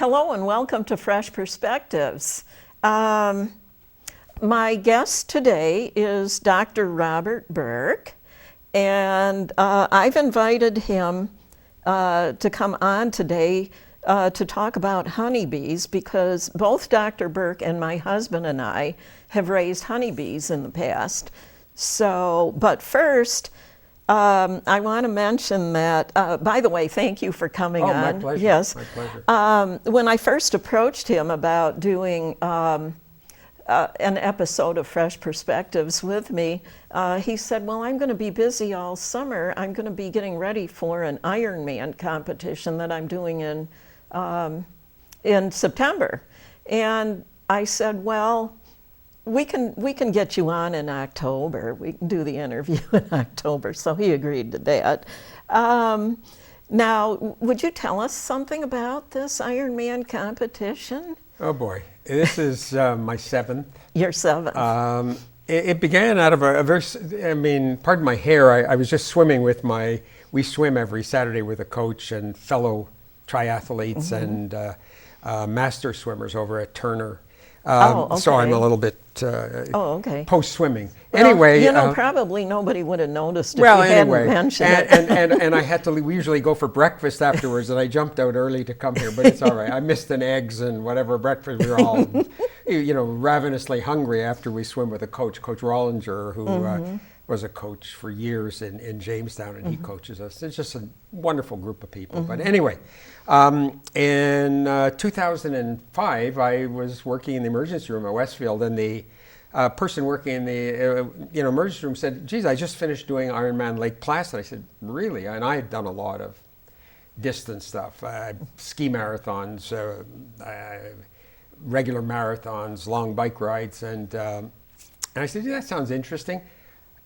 Hello and welcome to Fresh Perspectives. My guest today is Dr. Robert Burke, and I've invited him to come on today to talk about honeybees because both Dr. Burke and my husband and I have raised honeybees in the past. So, but first, I want to mention that, by the way, thank you for coming on. My pleasure. Yes. My pleasure. When I first approached him about doing an episode of Fresh Perspectives with me, he said, well, I'm going to be busy all summer. I'm going to be getting ready for an Ironman competition that I'm doing in September. And I said, well, we can get you on in October. We can do the interview in October. So he agreed to that. Now, would you tell us something about this Ironman competition? Oh boy, this is my seventh. Your seventh. It began out of a very, pardon my hair, I was just swimming with we swim every Saturday with a coach and fellow triathletes and master swimmers over at Turner. Okay. So I'm a little bit post-swimming. Well, anyway, probably nobody would have noticed if you hadn't mentioned it. and I had to we usually go for breakfast afterwards, and I jumped out early to come here, but it's all right. I missed an eggs and whatever breakfast. We were all, ravenously hungry after we swim with a coach, Coach Rollinger, who was a coach for years in Jamestown, and he coaches us. It's just a wonderful group of people. But anyway, in 2005, I was working in the emergency room at Westfield, and the person working in the emergency room said, geez, I just finished doing Ironman Lake Placid. I said, really? And I had done a lot of distance stuff, ski marathons, regular marathons, long bike rides. And I said, yeah, that sounds interesting.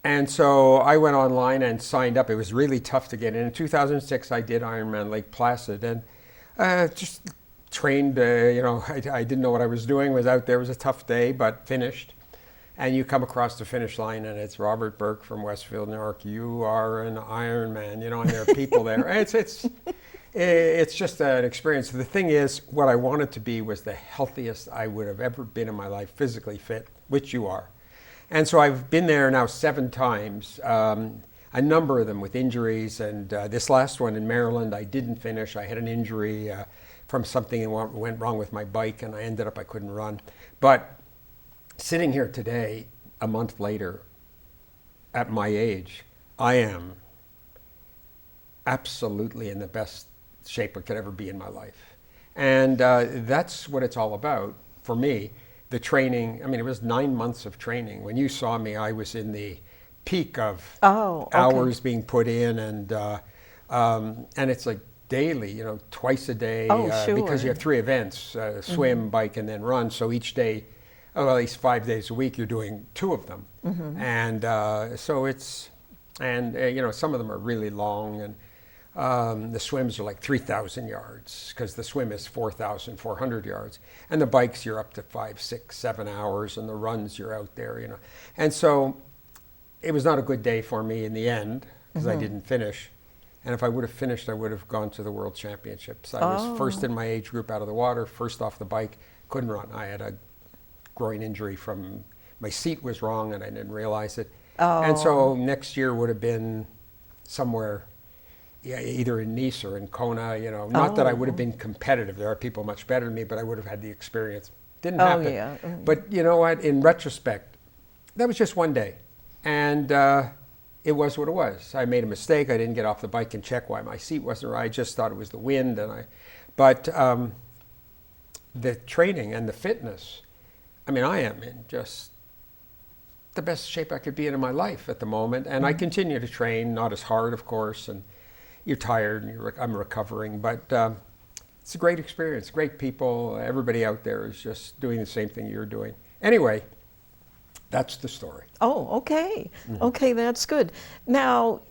And so I went online and signed up. It was really tough to get in. In 2006, I did Ironman Lake Placid and just trained, I didn't know what I was doing, was out there. It was a tough day, but finished. And you come across the finish line and it's Robert Burke from Westfield, New York. You are an Ironman, and there are people there. It's just an experience. The thing is, what I wanted to be was the healthiest I would have ever been in my life, physically fit, which you are. And so I've been there now 7 times, a number of them with injuries. And this last one in Maryland, I didn't finish. I had an injury from something that went wrong with my bike, and I couldn't run. But sitting here today, a month later, at my age, I am absolutely in the best shape I could ever be in my life. And that's what it's all about for me. The training, it was 9 months of training. When you saw me, I was in the peak of hours being put in, and it's like daily, twice a day, sure. because you have 3 events, swim, bike, and then run. So each day, at least 5 days a week, you're doing 2 of them. And so it's, some of them are really long, and the swims are like 3,000 yards because the swim is 4,400 yards, and the bikes you're up to 5, 6, 7 hours, and the runs you're out there, And so it was not a good day for me in the end because I didn't finish. And if I would have finished, I would have gone to the World Championships. I was first in my age group out of the water, first off the bike, couldn't run. I had a groin injury from my seat was wrong and I didn't realize it. And so next year would have been somewhere. Yeah, either in Nice or in Kona, not that I would have been competitive. There are people much better than me, but I would have had the experience. Didn't happen. Yeah. But you know what? In retrospect, that was just one day. And it was what it was. I made a mistake. I didn't get off the bike and check why my seat wasn't right. I just thought it was the wind. But the training and the fitness, I am in just the best shape I could be in my life at the moment. And I continue to train, not as hard, of course, and you're tired, and I'm recovering, but it's a great experience, great people. Everybody out there is just doing the same thing you're doing. Anyway, that's the story. Oh, okay. Okay, that's good. Now,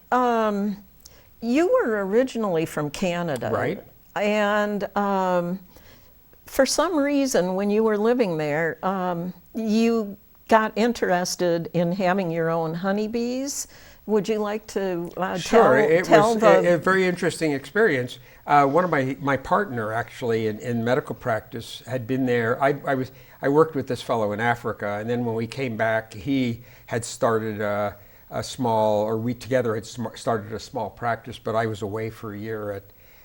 you were originally from Canada. Right. And for some reason, when you were living there, you got interested in having your own honeybees. Would you like to Sure. It tell was the... a very interesting experience. One of my partner actually in medical practice had been there. I worked with this fellow in Africa, and then when we came back, he had started a small, or we together had started a small practice, but I was away for a year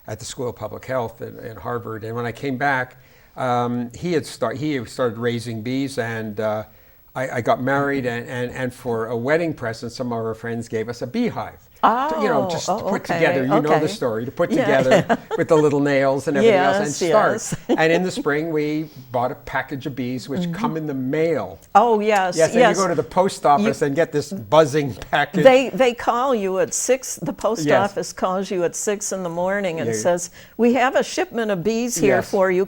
at the School of Public Health in Harvard. And when I came back, he had started raising bees, and I got married, and for a wedding present, some of our friends gave us a beehive. To put together, you know the story, to put together with the little nails and everything else and start. Yes. And in the spring, we bought a package of bees, which come in the mail. Oh, yes, Yes, and you go to the post office and get this buzzing package. They call you at 6, the post Yes. office calls you at 6 in the morning and says, we have a shipment of bees here for you.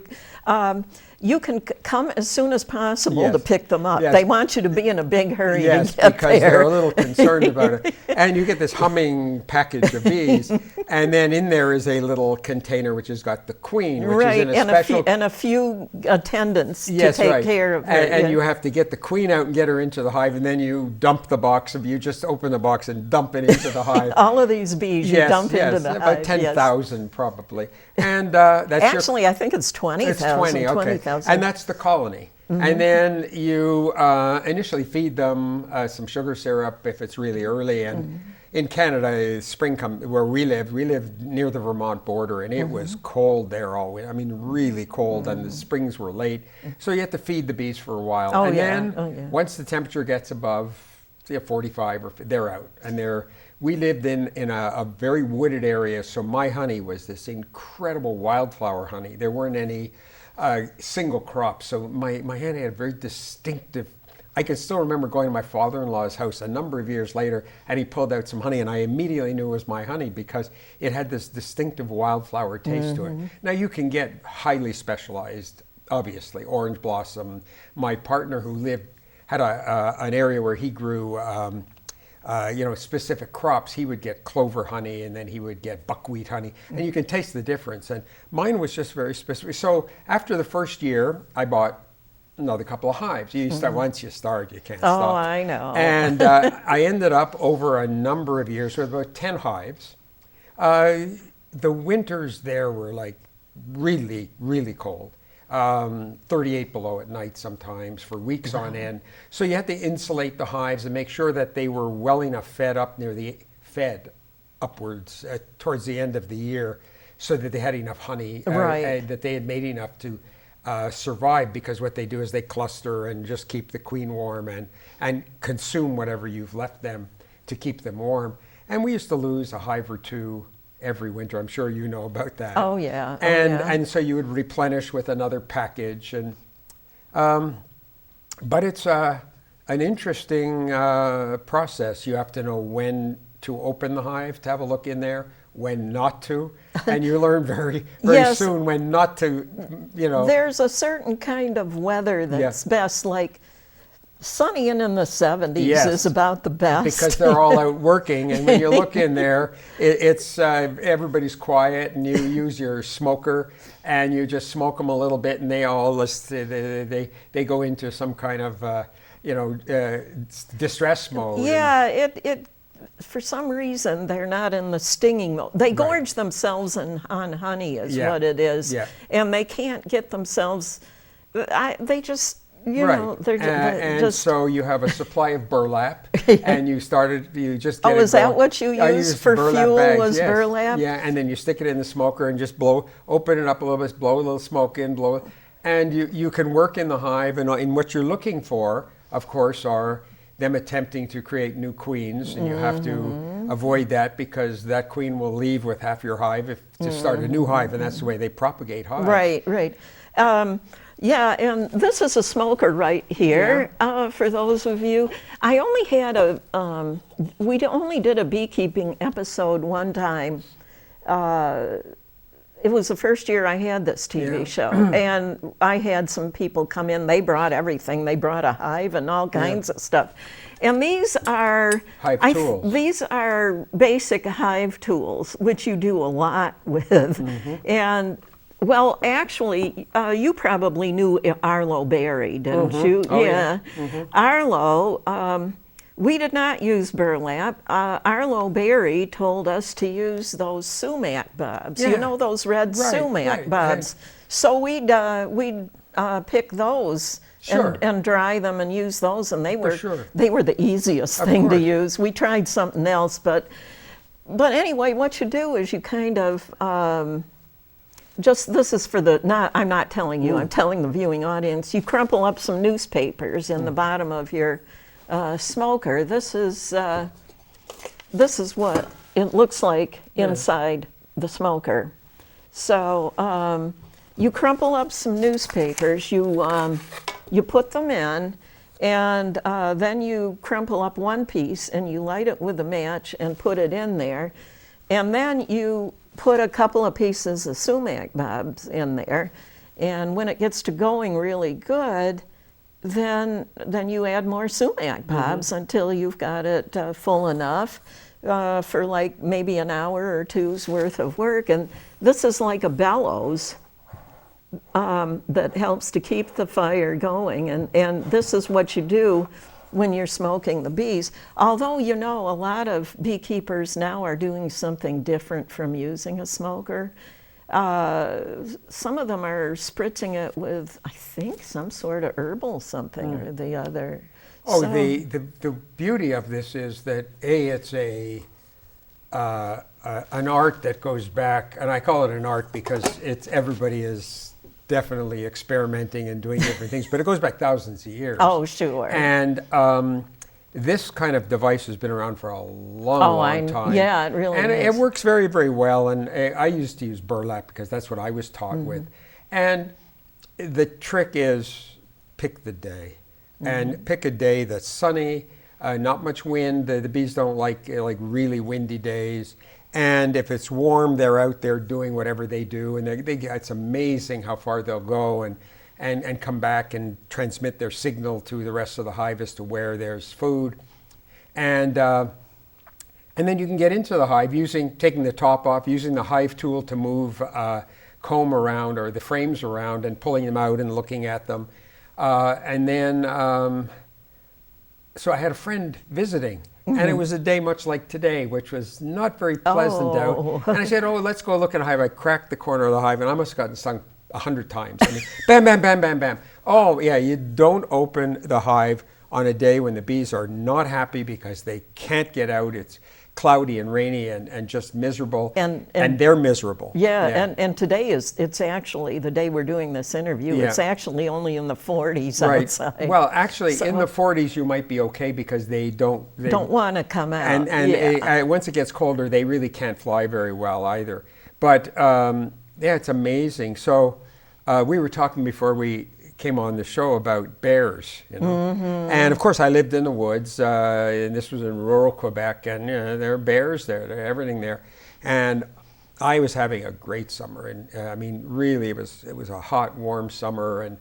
You can come as soon as possible to pick them up. Yes. They want you to be in a big hurry to get because there. they're a little concerned about it. And you get this humming package of bees, and then in there is a little container which has got the queen, which is in a special... and a few attendants to take care of her. And you have to get the queen out and get her into the hive, and then you dump the box. You just open the box and dump it into the hive. All of these bees you dump into the hive. About 10,000 probably. And that's actually, I think it's 20,000. It's 20, okay. 20,000. And that's the colony. And then you initially feed them some sugar syrup if it's really early. And in Canada, spring where we lived near the Vermont border, and it was cold there all winter. I mean, really cold, and the springs were late. So you have to feed the bees for a while. Then once the temperature gets above 45, or they're out. And we lived in a very wooded area, so my honey was this incredible wildflower honey. There weren't any single crops, so my honey had a very distinctive... I can still remember going to my father-in-law's house a number of years later, and he pulled out some honey, and I immediately knew it was my honey because it had this distinctive wildflower taste to it. Now, you can get highly specialized, obviously, orange blossom. My partner who had an area where he grew specific crops. He would get clover honey, and then he would get buckwheat honey, and you can taste the difference. And mine was just very specific. So after the first year, I bought another couple of hives. You start once you start, you can't stop. Oh, I know. And I ended up over a number of years with about 10 hives. The winters there were like really, really cold. 38 below at night sometimes for weeks on end. So you had to insulate the hives and make sure that they were well enough fed upwards towards the end of the year, so that they had enough honey, that they had made enough to survive, because what they do is they cluster and just keep the queen warm and consume whatever you've left them to keep them warm. And we used to lose a hive or two every winter. I'm sure you know about that. Oh, yeah. And so you would replenish with another package. And but it's an interesting process. You have to know when to open the hive to have a look in there, when not to, and you learn very soon when not to, There's a certain kind of weather that's best, like sunny and in the 70s is about the best. Because they're all out working, and when you look in there, it's everybody's quiet, and you use your smoker, and you just smoke them a little bit, and they all they go into some kind of distress mode. Yeah, it for some reason they're not in the stinging mode. They gorge themselves on honey is what it is, and they can't get themselves. They just. They're just... So you have a supply of burlap, and you just get Oh, is that what you used for fuel? Bags, was burlap? Yeah, and then you stick it in the smoker and just open it up a little bit, blow a little smoke in, and you can work in the hive, and what you're looking for, of course, are them attempting to create new queens, and you have to avoid that, because that queen will leave with half your hive to start a new hive, and that's the way they propagate hives. Right. Yeah, and this is a smoker right here. For those of you, I only had we only did a beekeeping episode one time. It was the first year I had this TV show, and I had some people come in. They brought everything. They brought a hive and all kinds of stuff. And these are hive tools. These are basic hive tools, which you do a lot with, and. Well, actually, you probably knew Arlo Berry, didn't you? Oh, yeah. Arlo We did not use burlap. Arlo Berry told us to use those sumac bulbs. Yeah. You know those red Right, sumac right, bulbs. So we'd pick those Sure. and dry them and use those, and sure. they were the easiest Of thing to course. use. We tried something else, but anyway, what you do is you kind of just, this is for the, not, I'm not telling you, I'm telling the viewing audience. You crumple up some newspapers in the bottom of your smoker. This is what it looks like inside the smoker. So you crumple up some newspapers. You put them in, and then you crumple up one piece and you light it with a match and put it in there, and then you put a couple of pieces of sumac bulbs in there, and when it gets to going really good, then you add more sumac bulbs until you've got it full enough for like maybe an hour or two's worth of work. And this is like a bellows that helps to keep the fire going, and this is what you do when you're smoking the bees. Although, you know, a lot of beekeepers now are doing something different from using a smoker. Some of them are spritzing it with, I think, some sort of herbal something or the other. Oh, So- the beauty of this is that it's an art that goes back, and I call it an art because everybody is definitely experimenting and doing different things, but it goes back thousands of years. Oh, sure. And this kind of device has been around for a long, long time. Yeah, it really and is. it works very, very well. And I used to use burlap because that's what I was taught with. And the trick is pick the day, and pick a day that's sunny, not much wind. The bees don't like really windy days. And if it's warm, they're out there doing whatever they do, and it's amazing how far they'll go and come back and transmit their signal to the rest of the hive as to where there's food. And then you can get into the hive taking the top off, using the hive tool to move comb around or the frames around and pulling them out and looking at them. And then, so I had a friend visiting. And it was a day much like today, which was not very pleasant out. And I said, let's go look at a hive. I cracked the corner of the hive, and I must have gotten stung 100 times. I mean, bam, bam, bam, bam, bam. Oh, yeah, you don't open the hive on a day when the bees are not happy because they can't get out. It's cloudy and rainy and just miserable, and they're miserable. Yeah. And today it's actually the day we're doing this interview. Yeah. It's actually only in the 40s Right. outside. Well, actually, in the 40s you might be okay because they don't want to come out. And once it gets colder, they really can't fly very well either. But it's amazing. So we were talking before we came on the show about bears, you know. And of course I lived in the woods, and this was in rural Quebec, and there are bears there, everything there. And I was having a great summer, and I mean, really, it was a hot, warm summer, and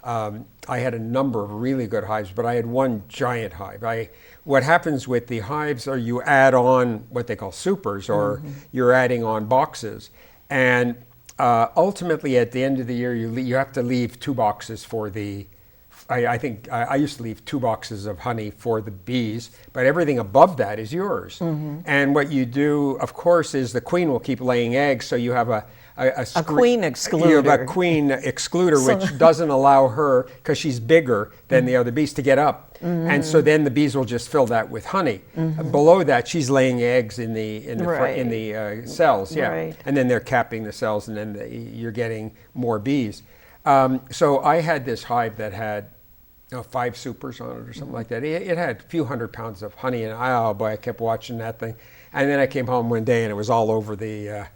I had a number of really good hives, but I had one giant hive. What happens with the hives are you add on what they call supers, or you're adding on boxes, and ultimately, at the end of the year, you have to leave 2 boxes for the. I think I used to leave 2 boxes of honey for the bees, but everything above that is yours. And what you do, of course, is the queen will keep laying eggs, so you have a queen excluder. You have a queen excluder, which doesn't allow her, because she's bigger than the other bees, to get up. And so then the bees will just fill that with honey. Below that, she's laying eggs in the cells, Right. and then they're capping the cells, and then you're getting more bees. So I had this hive that had 5 supers on it or something like that. It had a few hundred pounds of honey, and oh boy, I kept watching that thing. And then I came home one day, and it was all over the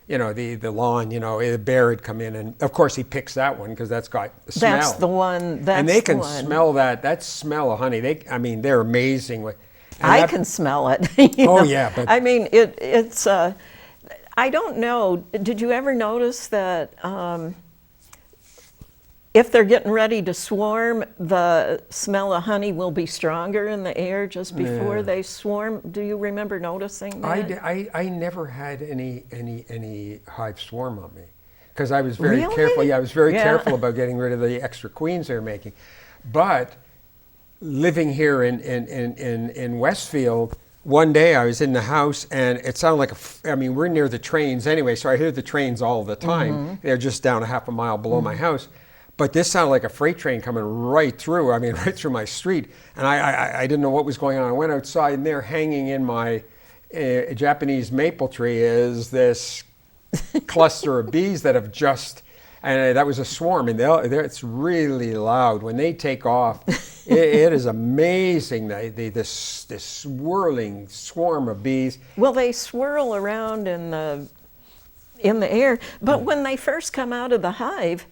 lawn. A bear had come in, and of course he picks that one because that's got the smell. That's the one. And they can smell that smell of honey. They're amazing. I can smell it. Oh yeah, but I mean, it's. I don't know. Did you ever notice that if they're getting ready to swarm, the smell of honey will be stronger in the air just before they swarm? Do you remember noticing that? I never had any hive swarm on me because I was very Really? careful. Yeah, I was very careful about getting rid of the extra queens they were making. But living here in Westfield, one day I was in the house and it sounded like I mean, we're near the trains anyway, so I hear the trains all the time. They're just down a half a mile below my house. But this sounded like a freight train coming right through, I mean, right through my street. And I didn't know what was going on. I went outside and there hanging in my Japanese maple tree is this cluster of bees that have just, and that was a swarm, and it's really loud. When they take off, it is amazing, this swirling swarm of bees. Well, they swirl around in the air, but when they first come out of the hive,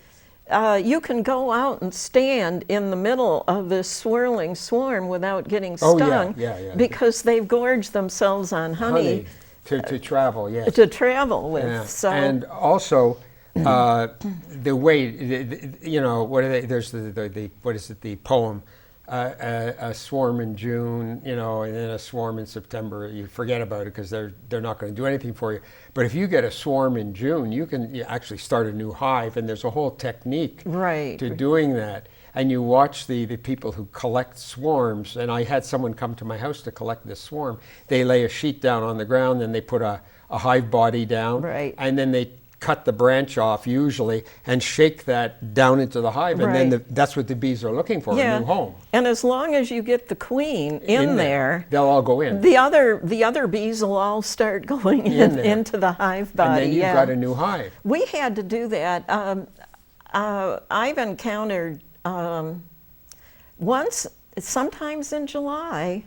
you can go out and stand in the middle of this swirling swarm without getting stung, because they've gorged themselves on honey to travel, yes. To travel with. Yeah. So. And also, the way, you know, what are they? There's what is it? The poem, a swarm in June, you know, and then a swarm in September. You forget about it because they're not going to do anything for you. But if you get a swarm in June, you can actually start a new hive, and there's a whole technique to doing that. And you watch the people who collect swarms, and I had someone come to my house to collect this swarm. They lay a sheet down on the ground, then they put a hive body down, and then they cut the branch off usually and shake that down into the hive, and then that's what the bees are looking for, a new home. And as long as you get the queen in there, they'll all go in. The other bees will all start going into the hive body. And then you've got a new hive. We had to do that. I've encountered once, sometimes in July,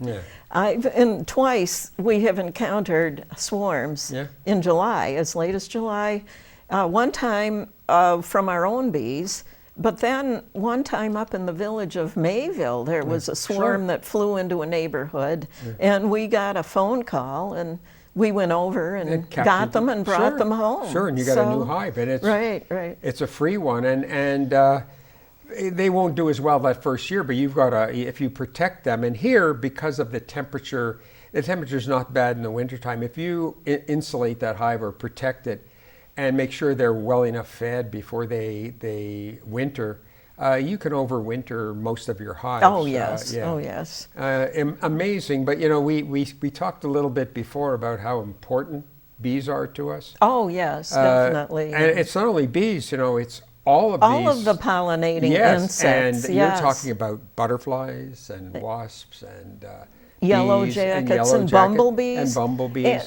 and twice we have encountered swarms in July, as late as July. One time from our own bees, but then one time up in the village of Mayville, there was a swarm that flew into a neighborhood, and we got a phone call, and we went over and got them and brought them home. Sure, and you got a new hive, and it's it's a free one, and they won't do as well that first year, but you've got to, if you protect them, and here, because of the temperature's not bad in the wintertime. If you insulate that hive or protect it and make sure they're well enough fed before they winter, you can overwinter most of your hives. Oh, yes. Oh, yes. Amazing, but you know, we talked a little bit before about how important bees are to us. Oh, yes, definitely. And it's not only bees, you know, it's all of the pollinating insects. And you're talking about butterflies and wasps and yellow jackets and bumblebees.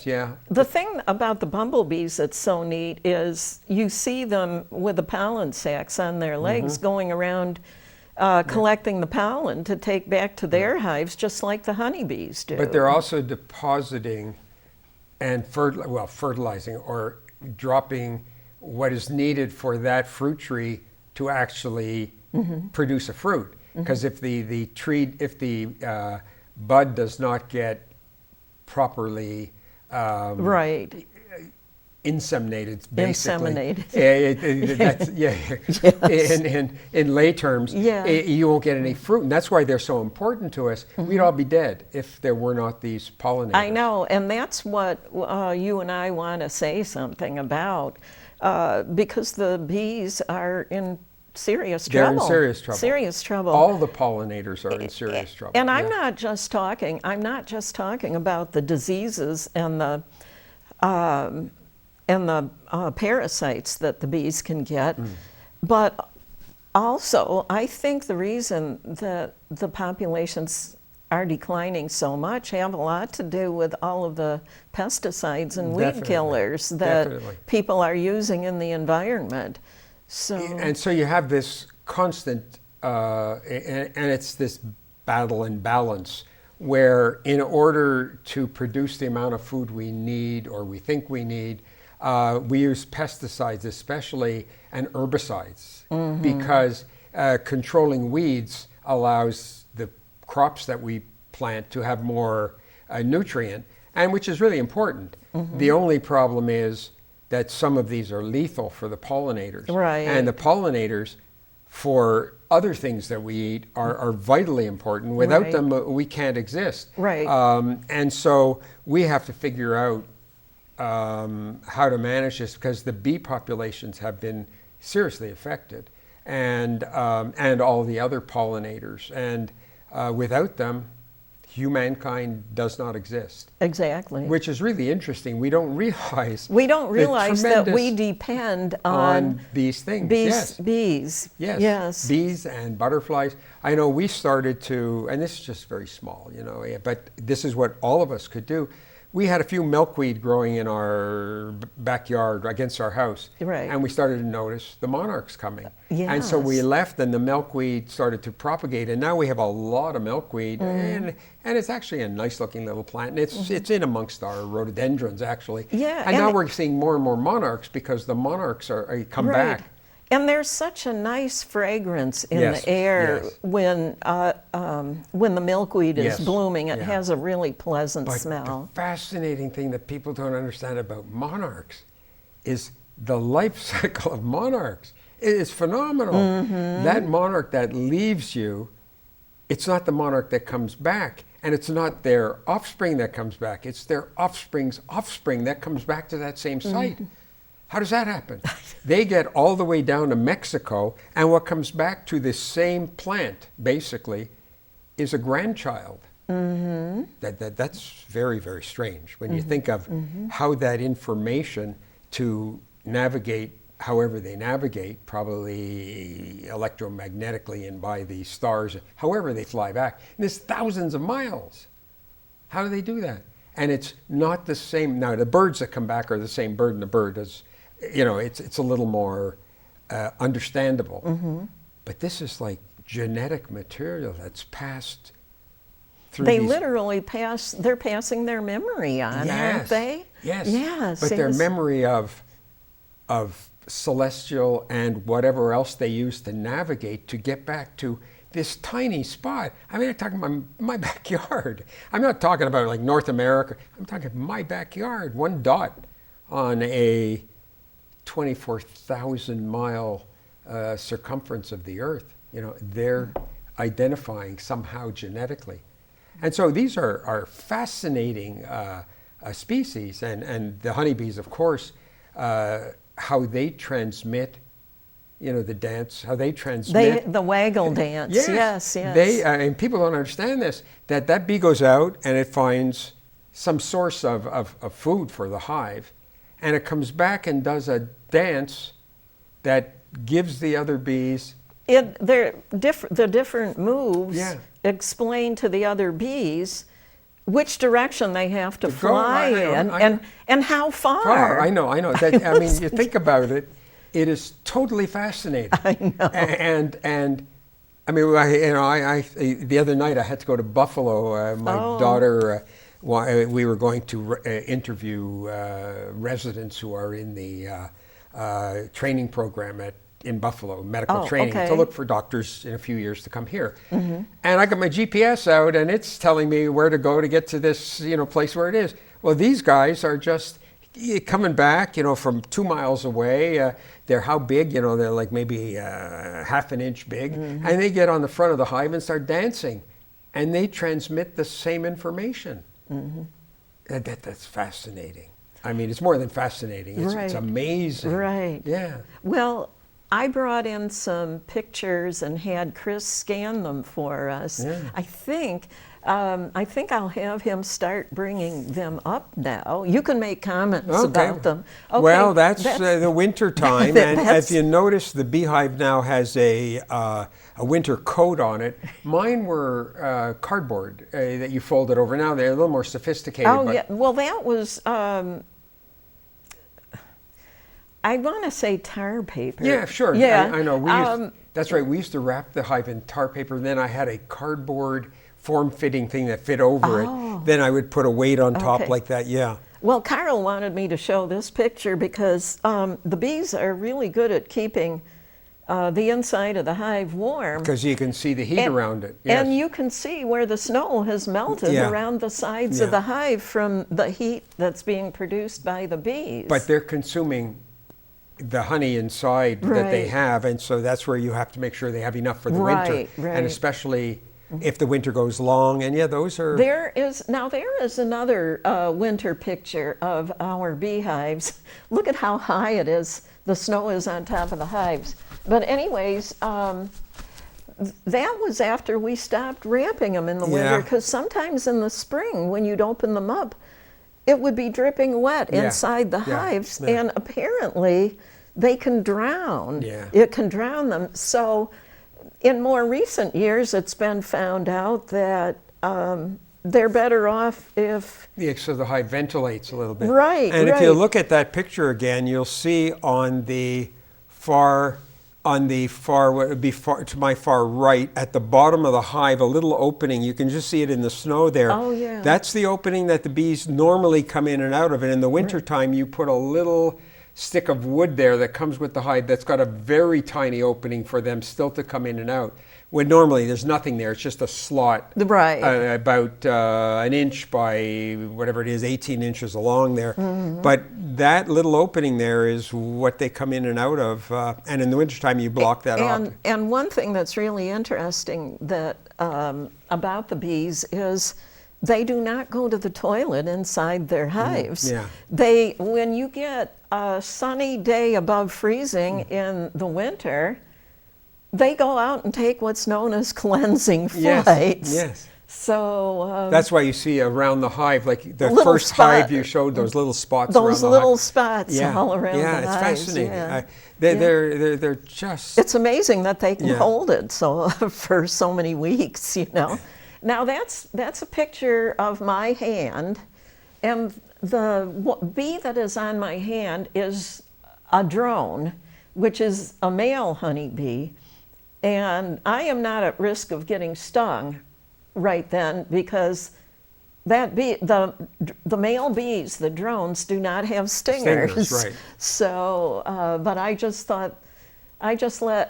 Yeah. The thing about the bumblebees that's so neat is you see them with the pollen sacs on their legs going around collecting the pollen to take back to their hives, just like the honeybees do. But they're also depositing and fertilizing or dropping what is needed for that fruit tree to actually produce a fruit. Because if the bud does not get properly inseminated, basically. In lay terms, you won't get any fruit, and that's why they're so important to us. We'd all be dead if there were not these pollinators. I know, and that's what you and I want to say something about. Because the bees are in serious trouble. They're in serious trouble. Serious trouble. All the pollinators are in serious trouble. And I'm not just talking about the diseases and the parasites that the bees can get, but also I think the reason that the populations are declining so much have a lot to do with all of the pesticides and weed killers that people are using in the environment. And so you have this constant, and it's this battle and balance where in order to produce the amount of food we need or we think we need, we use pesticides especially and herbicides because controlling weeds allows the crops that we plant to have more nutrient, and which is really important. The only problem is that some of these are lethal for the pollinators. And the pollinators, for other things that we eat, are vitally important. Without them, we can't exist. And so we have to figure out how to manage this because the bee populations have been seriously affected, and all the other pollinators. And without them, humankind does not exist. Exactly. Which is really interesting. We don't realize that we depend on these things. Bees. Yes. Bees and butterflies. I know we started to, and this is just very small, but this is what all of us could do. We had a few milkweed growing in our backyard against our house. Right. And we started to notice the monarchs coming. Yes. And so we left and the milkweed started to propagate. And now we have a lot of milkweed. And it's actually a nice looking little plant. And it's in amongst our rhododendrons, actually. Yeah. And now we're seeing more and more monarchs because the monarchs come back. And there's such a nice fragrance in the air when the milkweed is blooming. It has a really pleasant smell. The fascinating thing that people don't understand about monarchs is the life cycle of monarchs. It is phenomenal. That monarch that leaves you, it's not the monarch that comes back. And it's not their offspring that comes back. It's their offspring's offspring that comes back to that same site. How does that happen? They get all the way down to Mexico, and what comes back to this same plant, basically, is a grandchild. That's very, very strange when you think of how that information to navigate, however they navigate, probably electromagnetically and by the stars, however they fly back. And there's thousands of miles. How do they do that? And it's not the same. Now, the birds that come back are the same bird, and the bird is, it's a little more understandable. But this is like genetic material that's passed through literally they're passing their memory on, aren't they? Yes. But their memory of celestial and whatever else they use to navigate to get back to this tiny spot. I mean, I'm talking about my backyard. I'm not talking about like North America. I'm talking my backyard, one dot on a 24,000 mile circumference of the Earth. They're identifying somehow genetically. And so these are fascinating species. And the honeybees, of course, how they transmit, the dance, how they transmit. The waggle dance, yes. And people don't understand this, that bee goes out and it finds some source of food for the hive, and it comes back and does a dance that gives the other bees. The different moves explain to the other bees which direction they have to fly in and how far. I know. I mean, you think about it, it is totally fascinating. I know. And I mean, the other night I had to go to Buffalo. My daughter, we were going to interview residents who are in the training program in Buffalo, medical training, to look for doctors in a few years to come here. And I got my GPS out, and it's telling me where to go to get to this, place where it is. Well, these guys are just coming back, from 2 miles away. They're how big? They're like maybe half an inch big, and they get on the front of the hive and start dancing, and they transmit the same information. That's fascinating. I mean, it's more than fascinating. It's amazing. Right. Yeah. Well, I brought in some pictures and had Chris scan them for us. Yeah. I think I'll have him start bringing them up now. You can make comments about them. Okay. Well, that's the winter time, and as you notice, the beehive now has a winter coat on it. Mine were cardboard that you folded over. Now they're a little more sophisticated. Well, that was. I want to say tar paper. Yeah, sure. Yeah, I know. That's right. We used to wrap the hive in tar paper. Then I had a cardboard form-fitting thing that fit over it. Then I would put a weight on top like that. Yeah. Well, Carl wanted me to show this picture because the bees are really good at keeping the inside of the hive warm. Because you can see the heat around it. Yes. And you can see where the snow has melted around the sides of the hive from the heat that's being produced by the bees. But they're consuming the honey inside that they have, and so that's where you have to make sure they have enough for the winter, and especially if the winter goes long. And those are. There is another winter picture of our beehives. Look at how high it is. The snow is on top of the hives. But anyways, that was after we stopped wrapping them in the winter, Yeah. because sometimes in the spring, when you'd open them up, it would be dripping wet Yeah. inside the Yeah. hives, Yeah. and apparently they can drown. Yeah. It can drown them. So in more recent years, it's been found out that they're better off if, Yeah, so the hive ventilates a little bit. Right, And if you right. look at that picture again, you'll see on the what would be to my far right, at the bottom of the hive, a little opening. You can just see it in the snow there. Oh, yeah. That's the opening that the bees normally come in and out of. And in the wintertime, you put a little stick of wood there that comes with the hive that's got a very tiny opening for them still to come in and out. When normally there's nothing there, it's just a slot Right. about an inch by whatever it is, 18 inches along there. Mm-hmm. But that little opening there is what they come in and out of. And in the wintertime, you block that off. and one thing that's really interesting that about the bees is they do not go to the toilet inside their hives. Yeah. When you get a sunny day above freezing in the winter, they go out and take what's known as cleansing flights. Yes. So That's why you see around the hive, like the Little first spot- hive you showed, those little spots around those the little hive. spots all around yeah, the it's hives. fascinating. Yeah. They're just It's amazing that they can Yeah. hold it for so many weeks, you know. Now that's a picture of my hand, and the bee that is on my hand is a drone, which is a male honeybee, and I am not at risk of getting stung right then because that bee, the male bees, the drones, do not have stingers. Right. So, but I just thought,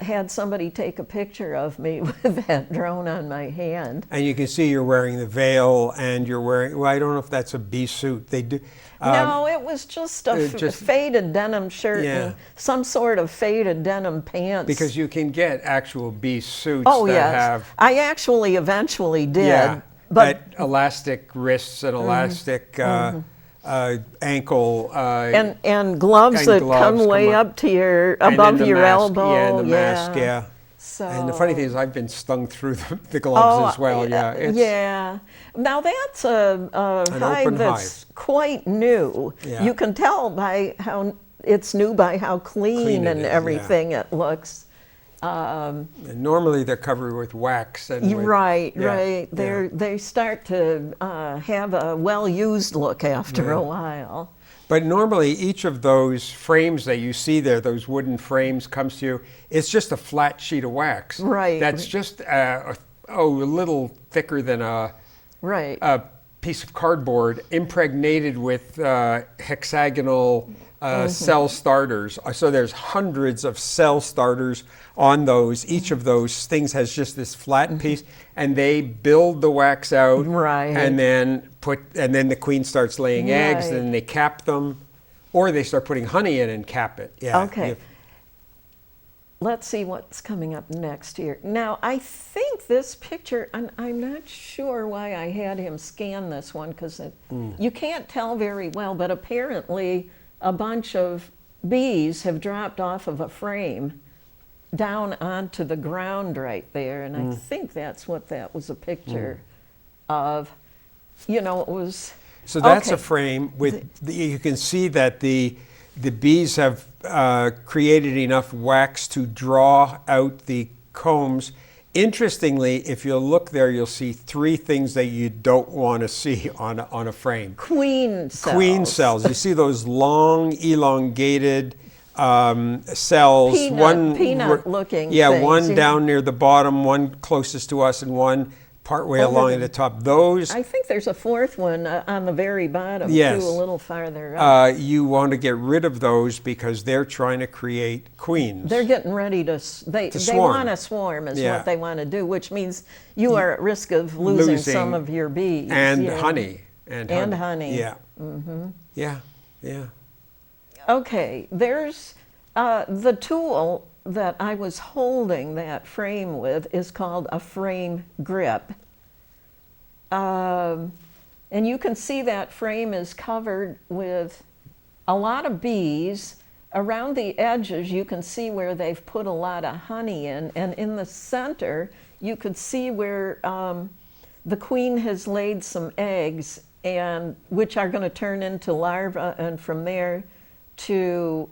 had somebody take a picture of me with that drone on my hand. And you can see you're wearing the veil, and you're wearing, well, I don't know if that's a bee suit. They do. No, it was just a faded denim shirt Yeah. and some sort of faded denim pants. Because you can get actual bee suits oh that yes, have I actually eventually did. yeah, But elastic wrists and elastic ankle and gloves and that gloves come way up. up to your and above then the your mask, elbow. Yeah, and the mask, yeah. So, And the funny thing is, I've been stung through the gloves as well. Yeah, it's, yeah. Now that's a hive open that's hive. quite new. Yeah. You can tell by how it's new by how clean it and is, yeah. everything it looks. And normally they're covered with wax. And with, Right. yeah, They start to have a well-used look after a while. But normally each of those frames that you see there, those wooden frames, comes to you, it's just a flat sheet of wax. Right. That's just a little thicker than Right. a piece of cardboard impregnated with hexagonal cell starters. So there's hundreds of cell starters on those. Each of those things has just this flat piece, and they build the wax out, Right. and then the queen starts laying eggs, Right. and they cap them, or they start putting honey in and cap it. Yeah. Okay. Let's see what's coming up next here. Now, I think this picture, and I'm not sure why I had him scan this one, because you can't tell very well, but apparently a bunch of bees have dropped off of a frame down onto the ground right there, and I think that's what that was a picture of. You know, it was... So that's okay. a frame with, you can see that the bees have created enough wax to draw out the combs. Interestingly, if you look there, you'll see three things that you don't want to see on a frame. Queen cells. Queen cells. You see those long, elongated cells. Peanut-looking Yeah, things, one yeah. down near the bottom, one closest to us, and one partway Over along the- at the top. Those I think there's a fourth one on the very bottom, Yes. too, a little farther up. you want to get rid of those because they're trying to create queens. They're getting ready to they swarm. want to swarm is Yeah. what they want to do, which means you are at risk of losing some of your bees. and you know. honey And honey. Yeah. Yeah. Yeah. Okay, there's the tool that I was holding that frame with is called a frame grip. And you can see that frame is covered with a lot of bees around the edges, you can see where they've put a lot of honey in, and in the center, you could see where the queen has laid some eggs, and which are going to turn into larvae, and from there to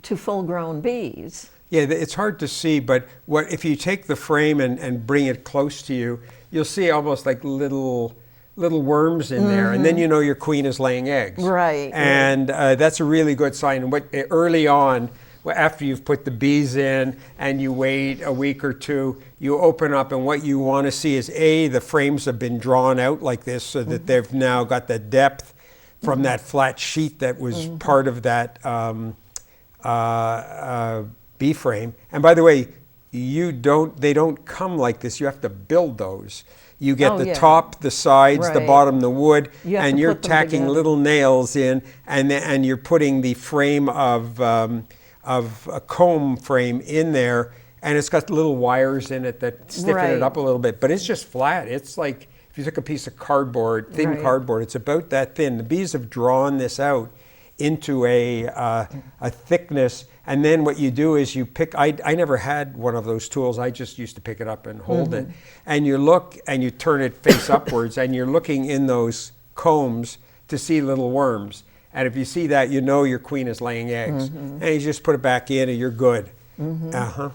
full-grown bees. Yeah, it's hard to see, but what if you take the frame and bring it close to you, you'll see almost like little worms in there, and then you know your queen is laying eggs. Right. And that's a really good sign. And early on, after you've put the bees in and you wait a week or two, you open up, and what you want to see is the frames have been drawn out like this, so that they've now got the depth from that flat sheet that was part of that bee frame. And by the way, they don't come like this. You have to build those. You get the top, the sides, the bottom, the wood, and you're tacking little nails in, and you're putting the frame of a comb frame in there, and it's got little wires in it that stiffen it up a little bit. But it's just flat. It's like if you took a piece of cardboard, thin cardboard, it's about that thin. The bees have drawn this out into a thickness, and then what you do is you pick. I never had one of those tools. I just used to pick it up and hold it, and you look and you turn it face upwards, and you're looking in those combs to see little worms. And if you see that, you know your queen is laying eggs, and you just put it back in, and you're good. Yeah.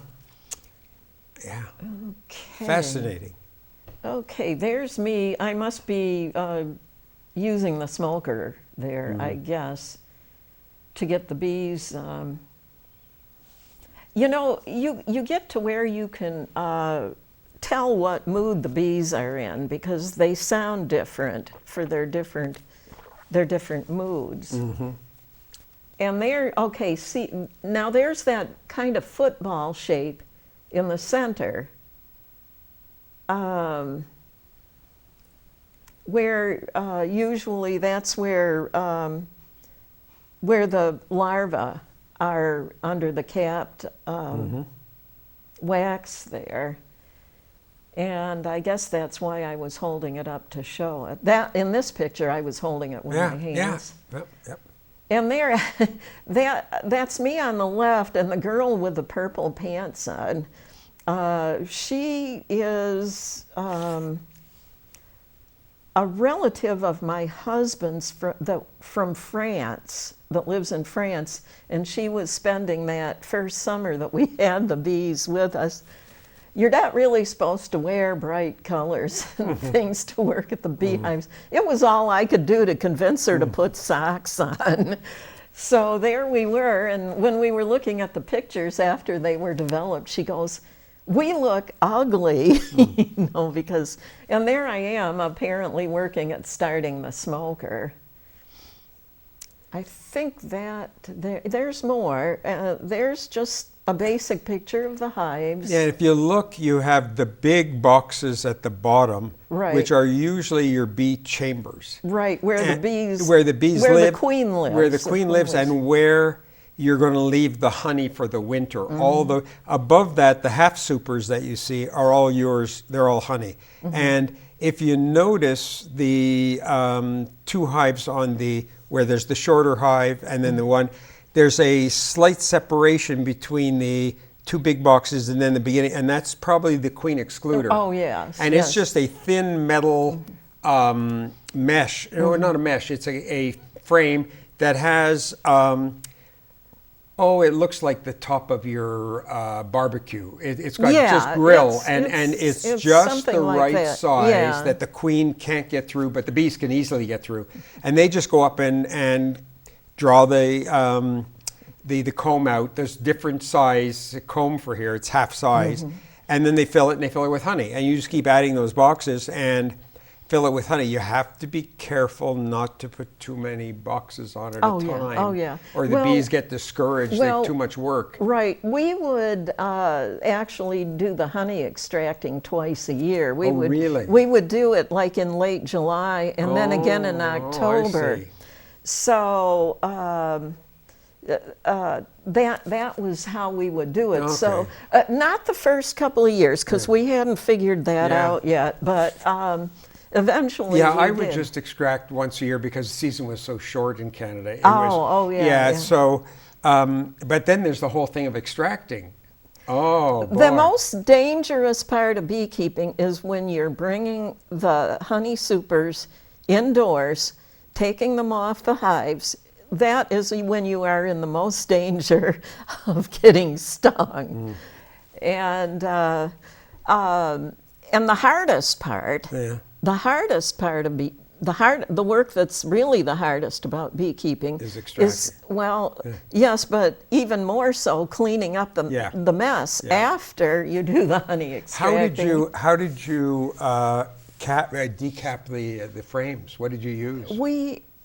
Okay. Fascinating. Okay, there's me. I must be using the smoker there, I guess, to get the bees. You know, you get to where you can tell what mood the bees are in, because they sound different for their different moods. And see, now there's that kind of football shape in the center, where usually that's where the larvae are under the capped wax there. And I guess that's why I was holding it up to show it. That in this picture, I was holding it with my hands. Yep. And there, that's me on the left, and the girl with the purple pants on. She is a relative of my husband's from France, that lives in France, and she was spending that first summer that we had the bees with us. You're not really supposed to wear bright colors and things to work at the beehives. It was all I could do to convince her to put socks on. So there we were, and when we were looking at the pictures after they were developed, she goes, "We look ugly," you know, because, and there I am apparently working at starting the smoker. I think that there's more. There's just a basic picture of the hives. Yeah, if you look, you have the big boxes at the bottom, which are usually your bee chambers. Right, where the bees live, the queen lives. Where the queen lives, and where you're going to leave the honey for the winter. All the above that, the half supers that you see are all yours. They're all honey. And if you notice the two hives on where there's the shorter hive and then the one, there's a slight separation between the two big boxes and then the beginning, and that's probably the queen excluder. Oh, yes. And it's just a thin metal mesh. No, not a mesh. It's a frame that has, it looks like the top of your barbecue. It's got just grill, and it's just the right size that the queen can't get through, but the bees can easily get through. And they just go up and draw the comb out. There's different size comb for here. It's half size. And then they fill it with honey. And you just keep adding those boxes and fill it with honey. You have to be careful not to put too many boxes on at a time. Oh, yeah. Or the bees get discouraged. They're too much work. Right. We would actually do the honey extracting twice a year. Really? We would do it like in late July and then again in October. I see. So that was how we would do it. Okay. So not the first couple of years, because we hadn't figured that out yet. But eventually Yeah, we I would did. just extract once a year because the season was so short in Canada. It Yeah, yeah. yeah. So, but then there's the whole thing of extracting. Oh boy. The most dangerous part of beekeeping is when you're bringing the honey supers indoors, taking them off the hives. That is when you are in the most danger of getting stung. And the hardest part, Yeah. the hardest part of the work that's really the hardest about beekeeping Is extracting. well, yes, but even more so cleaning up Yeah. the mess Yeah. after you do the honey extracting. How did you decap the frames? What did you use?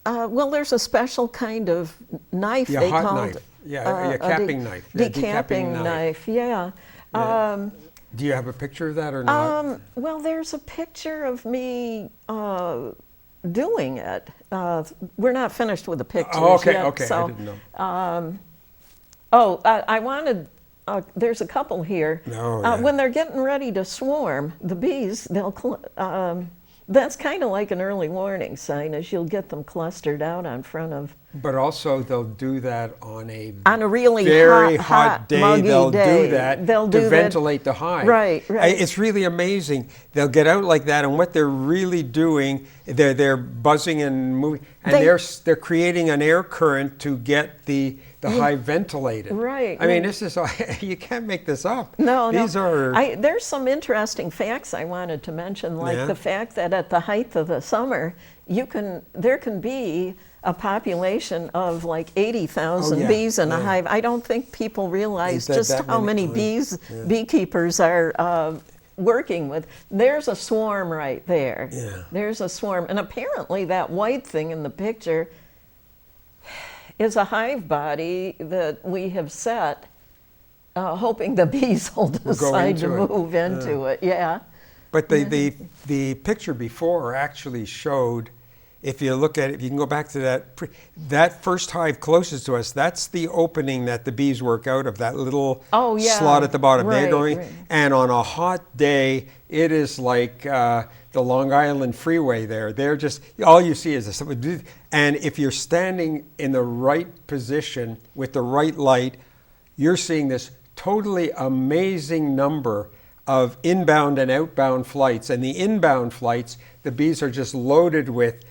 Well, there's a special kind of knife Yeah, they hot called knife. Yeah, a capping knife. Yeah, decapping knife. Yeah. Yeah. Do you have a picture of that or not? Well, there's a picture of me doing it. We're not finished with the pictures Oh, okay, yet. okay. So, I didn't know. I wanted. There's a couple here. Oh, yeah. When they're getting ready to swarm, the bees, that's kind of like an early warning sign, as you'll get them clustered out on front of. But also they'll do that on a Really very hot, day. muggy They'll day. do that They'll to do that. ventilate the hive. Right. It's really amazing. They'll get out like that, and what they're really doing, they're buzzing and moving, and they're creating an air current to get the hive ventilated. Right. I mean, this is you can't make this up. No, These are. There's some interesting facts I wanted to mention, like Yeah. the fact that at the height of the summer, there can be a population of like 80,000 Oh, yeah, bees in a yeah. hive. I don't think people realize Is that just that how many? many Yeah. beekeepers are working with. There's a swarm right there. Yeah. There's a swarm, and apparently that white thing in the picture is a hive body that we have set, hoping the bees will decide to into it. move into it. Yeah. But the picture before actually showed, if you look at it, if you can go back to that first hive closest to us, that's the opening that the bees work out of, that little slot at the bottom. They're going, and on a hot day, it is like the Long Island Freeway there. They're just, all you see is this. And if you're standing in the right position with the right light, you're seeing this totally amazing number of inbound and outbound flights. And the inbound flights, the bees are just loaded with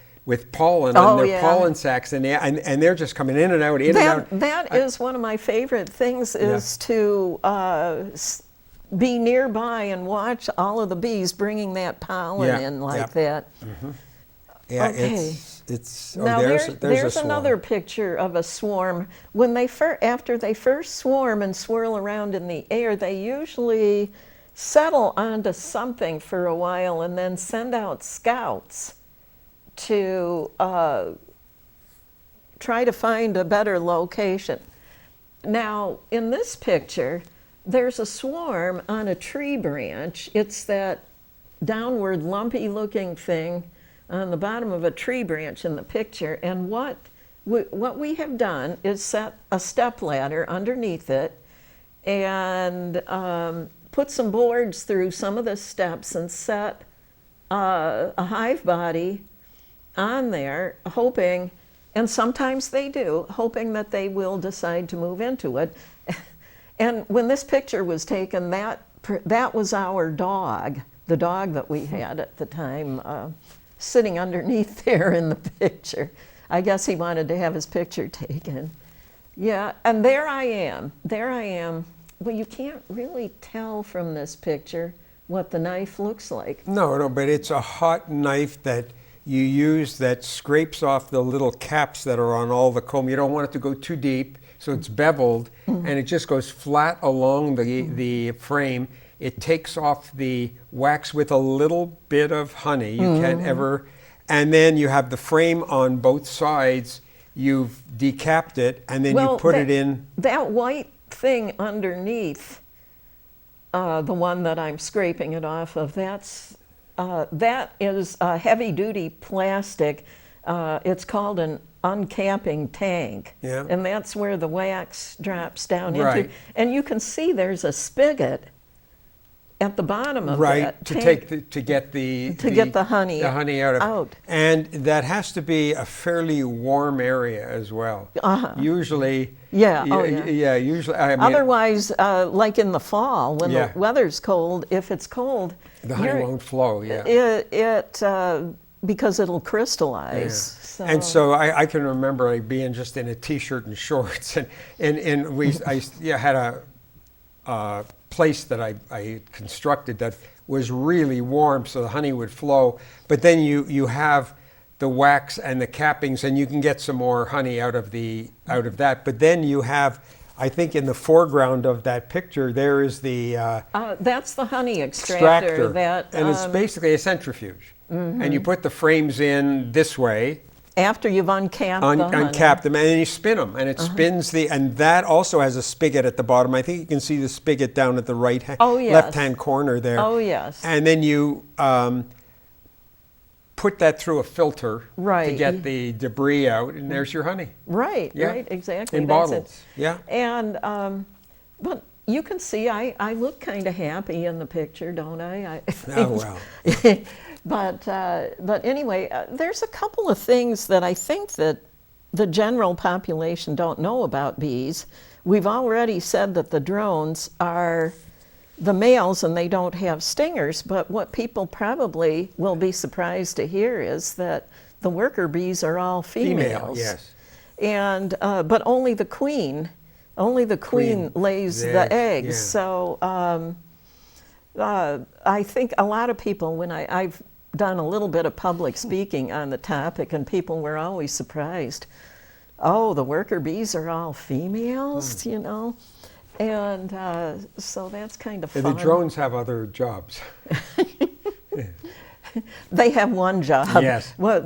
pollen on their pollen sacs, and they're just coming in and out, in and out. That is one of my favorite things, is to be nearby and watch all of the bees bringing that pollen in like that. Mm-hmm. Yeah, okay. it's Now there's a another picture of a swarm. When after they first swarm and swirl around in the air, they usually settle onto something for a while and then send out scouts to try to find a better location. Now, in this picture, there's a swarm on a tree branch. It's that downward lumpy looking thing on the bottom of a tree branch in the picture. And what we have done is set a stepladder underneath it and put some boards through some of the steps and set a hive body on there, hoping, and sometimes they do, hoping that they will decide to move into it. And when this picture was taken, that was our dog, the dog that we had at the time, sitting underneath there in the picture. I guess he wanted to have his picture taken. Yeah, and there I am. Well, you can't really tell from this picture what the knife looks like. No, but it's a hot knife that you use that scrapes off the little caps that are on all the comb. You don't want it to go too deep, so it's beveled, and it just goes flat along the frame. It takes off the wax with a little bit of honey. You can't ever, and then you have the frame on both sides. You've decapped it, and then you put it in. That white thing underneath, the one that I'm scraping it off of, that is heavy-duty plastic. It's called an uncapping tank, and that's where the wax drops down into. And you can see there's a spigot at the bottom of right, that to tank get the honey out. And that has to be a fairly warm area as well. Usually, usually. I mean, otherwise, like in the fall when Yeah. the weather's cold, if it's cold, the honey won't flow. Yeah. it because it'll crystallize. Yeah. And so I can remember like being just in a t-shirt and shorts, and I had a place that I constructed that was really warm, so the honey would flow. But then you have the wax and the cappings, and you can get some more honey out of that. But then you have, I think, in the foreground of that picture, there is the that's the honey extractor. And it's basically a centrifuge. And you put the frames in this way. After you've uncapped them, and then you spin them, and it spins and that also has a spigot at the bottom. I think you can see the spigot down at the left-hand corner there. Oh, yes. And then you put that through a filter to get the debris out, and there's your honey. Right, right, exactly. In bottles. Yeah. And, but you can see I look kind of happy in the picture, don't I? Oh, well. But anyway, there's a couple of things that I think that the general population don't know about bees. We've already said that the drones are the males and they don't have stingers, but what people probably will be surprised to hear is that the worker bees are all females. Yes. And but only the queen lays the eggs. Yeah. So I think a lot of people, when I've done a little bit of public speaking on the topic, and people were always surprised. Oh, the worker bees are all females, you know? And so that's kind of fun. And the drones have other jobs. They have one job. Yes. Well,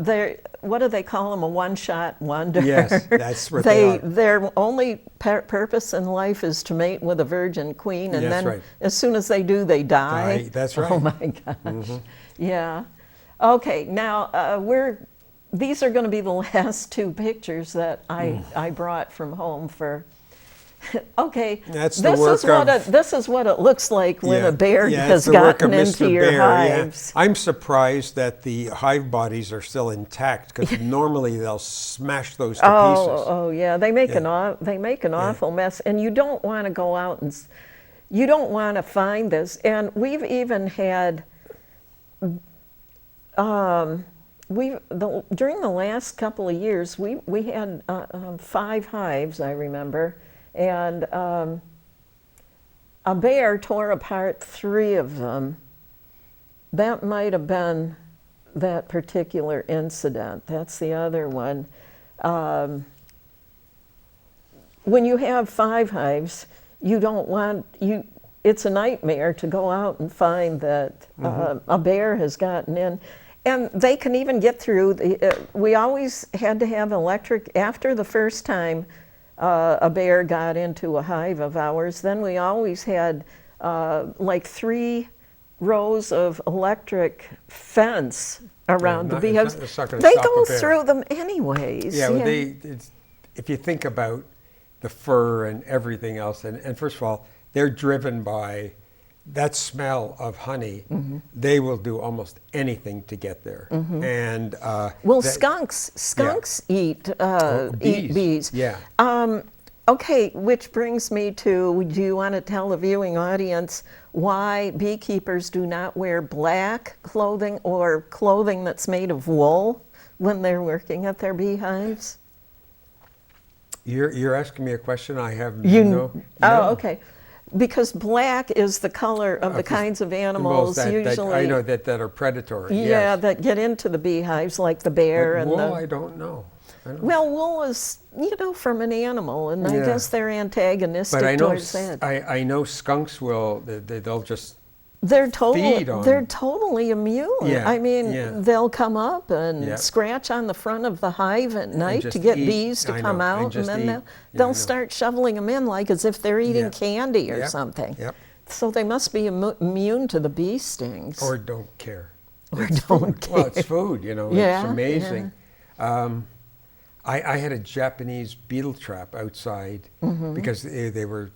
what do they call them? A one-shot wonder. Yes, that's what they are. Their only purpose in life is to mate with a virgin queen, and then as soon as they do, they die. That's right. Oh my gosh. Yeah. Okay. Now these are going to be the last two pictures that I brought from home for. Okay, that's the work of, this is what it looks like when a bear has the work gotten of into Mr. your Bear, hives. I'm surprised that the hive bodies are still intact, because normally they'll smash those to pieces. Oh yeah, they make an awful mess, and you don't want to go out and you don't want to find this. And we've even had during the last couple of years, we had 5 hives, I remember. And a bear tore apart 3 of them. That might have been that particular incident. That's the other one. When you have 5 hives, you don't want it's a nightmare to go out and find that a bear has gotten in. And they can even get through. We always had to have electric after the first time. A bear got into a hive of ours, then we always had like 3 rows of electric fence around the beehives. They go through them anyways. Yeah, well, if you think about the fur and everything else, and first of all, they're driven by that smell of honey. They will do almost anything to get there. And skunks eat bees. Yeah. Okay, which brings me to, do you want to tell the viewing audience why beekeepers do not wear black clothing or clothing that's made of wool when they're working at their beehives? You're asking me a question I have no. Oh, okay. Because black is the color of the kinds of animals usually. I know that are predatory. Yeah, that get into the beehives, like the bear and wool, I don't know. Well, wool is, from an animal, and I guess they're antagonistic towards that. I know skunks they'll just They're feed totally immune. Yeah, I mean, they'll come up and scratch on the front of the hive at night to get bees to come out, and then they'll start shoveling them in like as if they're eating candy or something. Yep. So they must be immune to the bee stings. Or don't care. Or don't care. Well, it's food, it's amazing. Yeah. I had a Japanese beetle trap outside because they were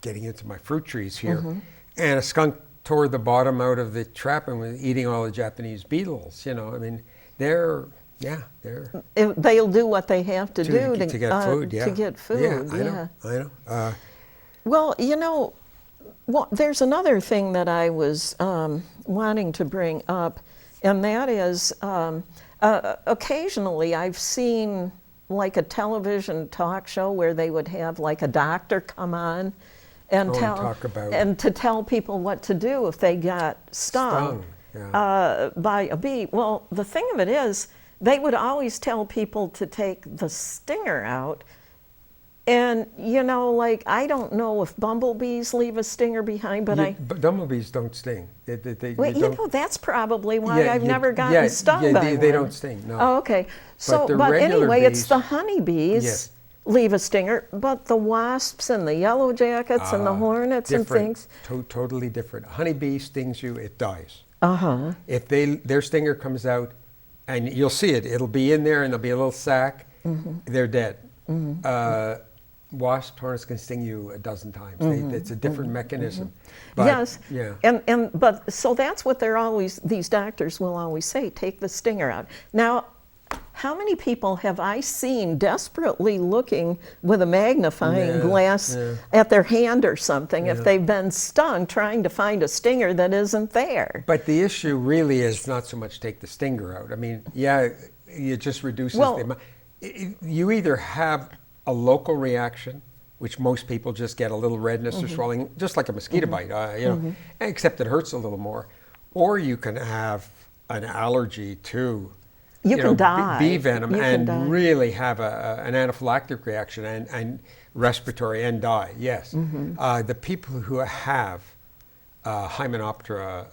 getting into my fruit trees here, and a skunk tore the bottom out of the trap and was eating all the Japanese beetles. You know, I mean, they're They'll do what they have to do to get food. Yeah, to get food. Yeah, I know. Well, you know, there's another thing that I was wanting to bring up, and that is occasionally I've seen like a television talk show where they would have like a doctor come on and to tell people what to do if they got stung. By a bee. Well, the thing of it is, they would always tell people to take the stinger out. And, you know, like, I don't know if bumblebees leave a stinger behind, but But bumblebees don't sting. Well, you know, that's probably why I've never gotten stung by they one. don't sting, no. Oh, okay. But anyway, it's the honeybees leave a stinger, but the wasps and the yellow jackets and the hornets and things. Totally different. Honeybee stings you, it dies. Uh-huh. If their stinger comes out, and you'll see it, it'll be in there and there'll be a little sac, they're dead. Wasp hornets can sting you a dozen times. It's a different mechanism. But, yes. Yeah. But so that's what these doctors will always say, take the stinger out. Now, how many people have I seen desperately looking with a magnifying glass at their hand or something if they've been stung, trying to find a stinger that isn't there? But the issue really is not so much take the stinger out. I mean, it just reduces the amount. You either have a local reaction, which most people just get a little redness or swelling, just like a mosquito bite, you know, except it hurts a little more. Or you can have an allergy to you can die. Bee venom and really have an anaphylactic reaction and respiratory and die, yes. The people who have Hymenoptera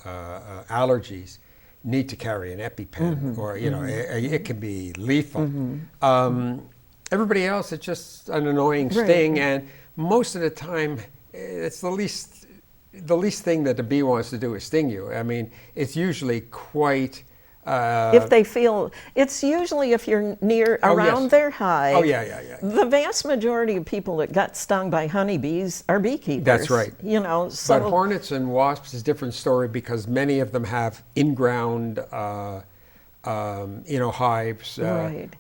allergies need to carry an EpiPen or, you know, it can be lethal. Everybody else, it's just an annoying sting, and most of the time, it's the least thing that the bee wants to do is sting you. I mean, it's usually quite... if they feel, it's usually if you're around their hive. Oh, yeah. The vast majority of people that got stung by honeybees are beekeepers. That's right. You know, so... But hornets and wasps is a different story because many of them have in-ground, you know, hives,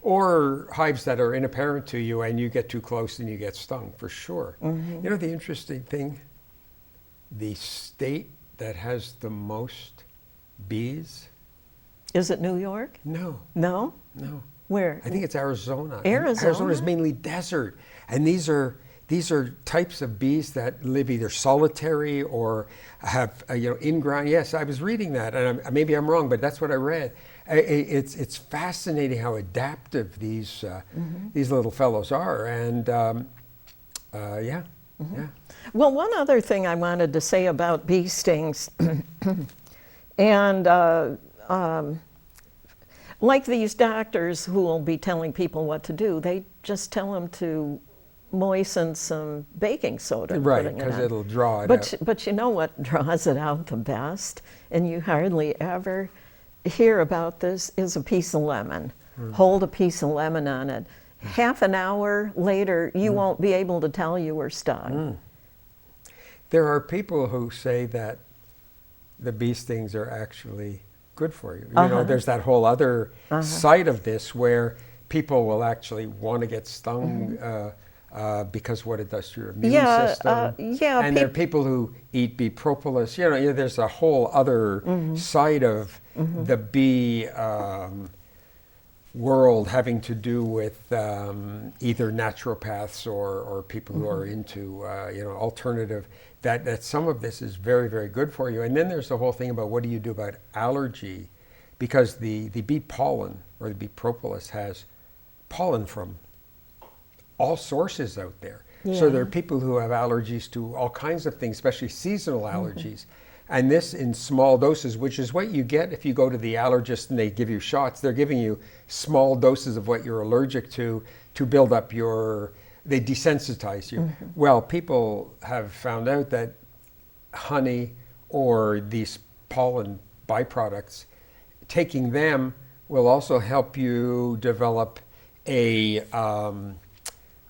or hives that are inapparent to you, and you get too close and you get stung, for sure. You know, the interesting thing, the state that has the most bees... Is it New York? No. No? No. Where? I think it's Arizona. Arizona? Arizona is mainly desert. And these are types of bees that live either solitary or have, you know, in-ground. Yes, I was reading that, and maybe I'm wrong, but that's what I read. It's fascinating how adaptive these little fellows are. And yeah. Well, one other thing I wanted to say about bee stings, and like these doctors who will be telling people what to do, they just tell them to moisten some baking soda. Right, because it'll draw it out. But you know what draws it out the best, and you hardly ever hear about this, is a piece of lemon. Hold a piece of lemon on it. Half an hour later, you won't be able to tell you were stung. There are people who say that the bee stings are actually good for you. You know, there's that whole other side of this where people will actually want to get stung because what it does to your immune system. And there are people who eat bee propolis. You know, there's a whole other side of the bee world having to do with either naturopaths or people who are into you know, alternative. That some of this is very, very good for you. And then there's the whole thing about what do you do about allergy, because the bee pollen or the bee propolis has pollen from all sources out there. So there are people who have allergies to all kinds of things, especially seasonal allergies. And this in small doses, which is what you get if you go to the allergist and they give you shots. They're giving you small doses of what you're allergic to build up your... They desensitize you. Well, people have found out that honey or these pollen byproducts, taking them will also help you develop a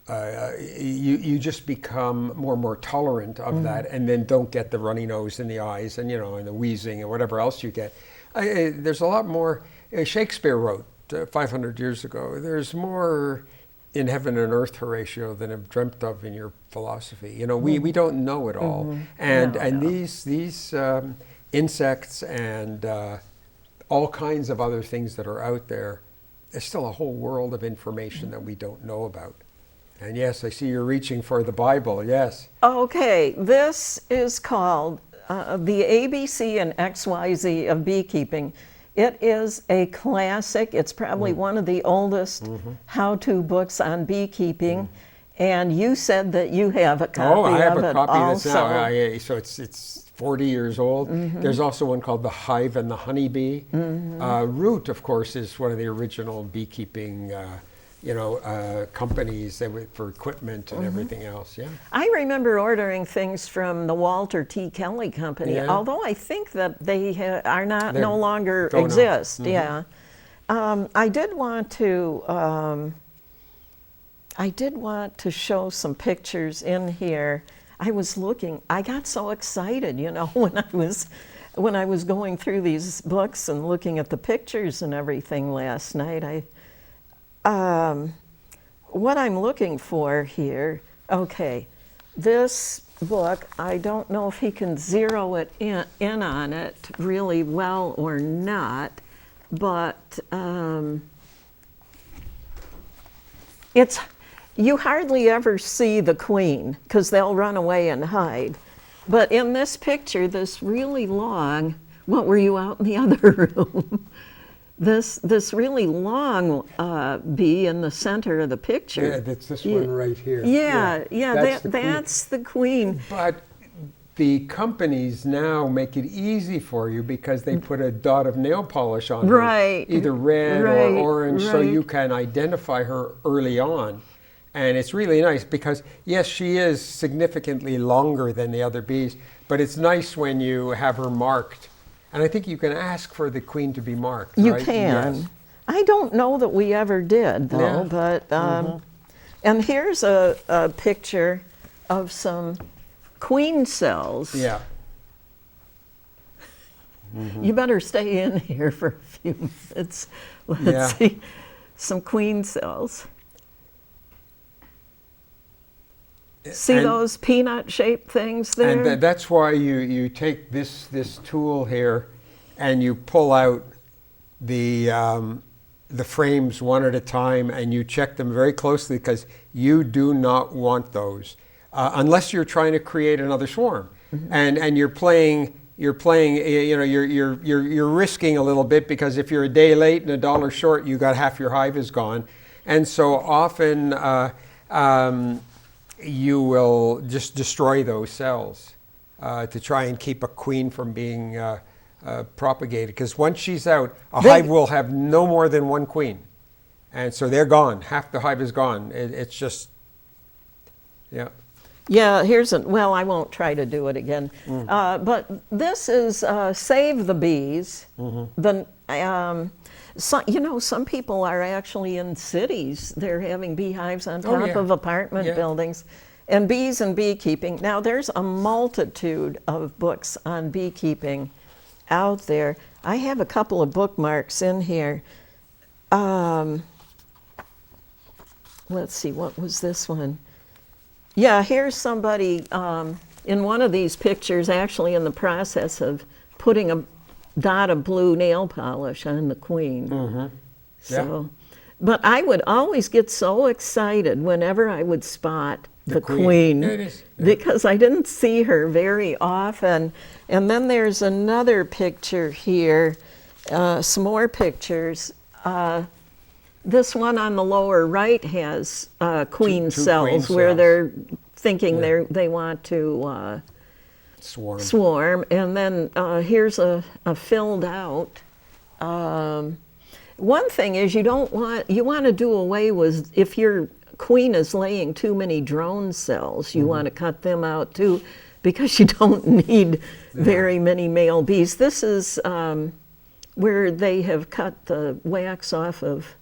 you just become more and more tolerant of that, and then don't get the runny nose in the eyes, and and the wheezing and whatever else you get. There's a lot more. Shakespeare wrote 500 years ago. There's more in heaven and earth, Horatio, than I've dreamt of in your philosophy. We don't know it all, and these insects and all kinds of other things that are out there. There's still a whole world of information that we don't know about. And yes, I see you're reaching for the Bible. Yes. Okay, this is called The ABC and XYZ of Beekeeping. It is a classic. It's probably one of the oldest how-to books on beekeeping. And you said that you have a copy of it. Oh, I have a copy of this also. now. So it's 40 years old. There's also one called The Hive and the Honeybee. Root, of course, is one of the original beekeeping companies for equipment and everything else. Yeah. I remember ordering things from the Walter T. Kelly Company, although I think that they are no longer exist. Yeah. I did want to show some pictures in here. I was looking. I got so excited, when I was going through these books and looking at the pictures and everything last night. What I'm looking for here, okay, this book, I don't know if he can zero it in on it really well or not, but you hardly ever see the queen because they'll run away and hide. But in this picture, this really long, what were you out in the other room? This really long bee in the center of the picture. Yeah, that's this one right here. That's the queen. But the companies now make it easy for you because they put a dot of nail polish on her, either red or orange, so you can identify her early on. And it's really nice because, yes, she is significantly longer than the other bees, but it's nice when you have her marked. And I think you can ask for the queen to be marked. You right? can. Yes. I don't know that we ever did, though. Yeah. But and here's a picture of some queen cells. Yeah. You better stay in here for a few minutes. Let's see some queen cells. See those peanut-shaped things there? And that's why you take this tool here, and you pull out the frames one at a time, and you check them very closely because you do not want those unless you're trying to create another swarm, and you're playing. You're risking a little bit because if you're a day late and $1 short, you got half your hive is gone, and so often. You will just destroy those cells to try and keep a queen from being propagated. Because once she's out, a hive will have no more than one queen. And so they're gone. Half the hive is gone. It's just, yeah. Yeah, well, I won't try to do it again. But this is Save the Bees. Some people are actually in cities. They're having beehives on top of apartment buildings. And bees and beekeeping. Now, there's a multitude of books on beekeeping out there. I have a couple of bookmarks in here. Let's see, what was this one? Yeah, here's somebody in one of these pictures actually in the process of putting a dot of blue nail polish on the queen. But I would always get so excited whenever I would spot the queen because I didn't see her very often. And then there's another picture here, some more pictures. This one on the lower right has queen cells where they're thinking they want to swarm. And then here's a filled out. One thing is you want to do away with, if your queen is laying too many drone cells, you want to cut them out too because you don't need very many male bees. This is where they have cut the wax off of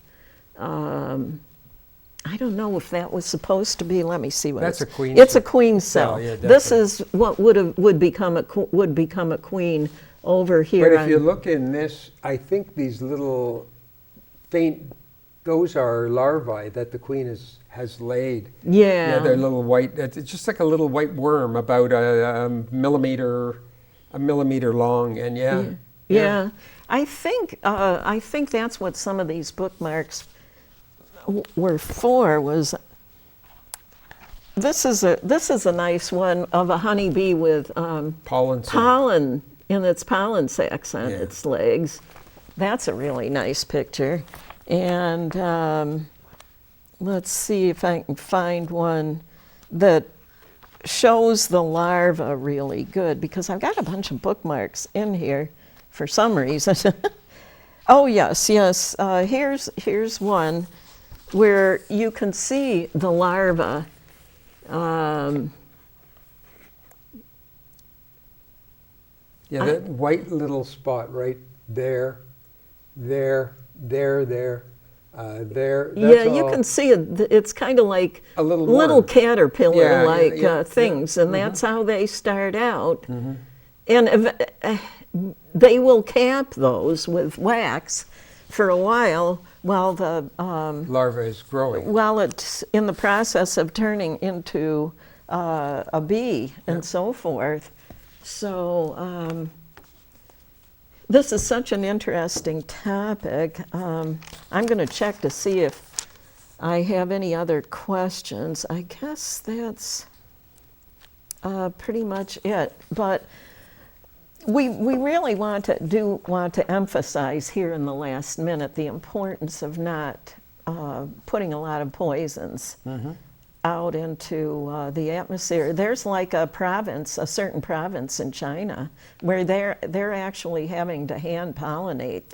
I don't know if that was supposed to be. Let me see what That's it's. a queen It's cell. a queen cell. Yeah, this definitely. is what would become a queen over here. But if you look in this, I think these little faint, those are larvae that the queen has laid. Yeah, they're little white. It's just like a little white worm, about a millimeter long, and Yeah. I think that's what some of these bookmarks were for. Was this is a nice one of a honeybee with pollen in its pollen sacs on its legs. That's a really nice picture. And let's see if I can find one that shows the larva really good, because I've got a bunch of bookmarks in here for some reason. Oh yes. Here's one where you can see the larva. That white little spot right there. There. That's You can see it. It's kind of like a little little caterpillar-like things, and Mm-hmm. that's how they start out. And they will cap those with wax for a while the larva is growing. while it's in the process of turning into a bee and so forth. So this is such an interesting topic. I'm going to check to see if I have any other questions. I guess that's pretty much it. But we really want to emphasize here in the last minute the importance of not putting a lot of poisons out into the atmosphere. There's like a certain province in China, where they're actually having to hand pollinate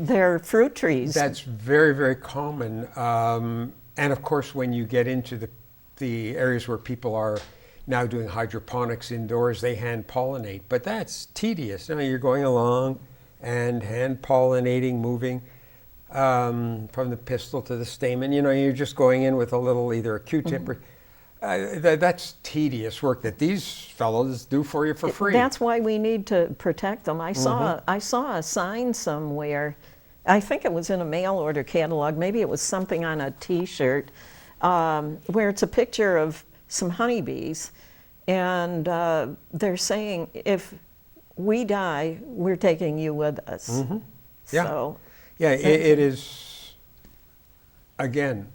their fruit trees. That's very, very common. And of course, when you get into the areas where people are now doing hydroponics indoors, they hand pollinate, but that's tedious. You're going along and hand pollinating, moving from the pistil to the stamen. You're just going in with a little, either a Q-tip or that's tedious work that these fellows do for you for free. That's why we need to protect them. I saw a sign somewhere. I think it was in a mail order catalog. Maybe it was something on a T-shirt, where it's a picture of some honeybees, and they're saying, if we die, we're taking you with us. So, it is, again,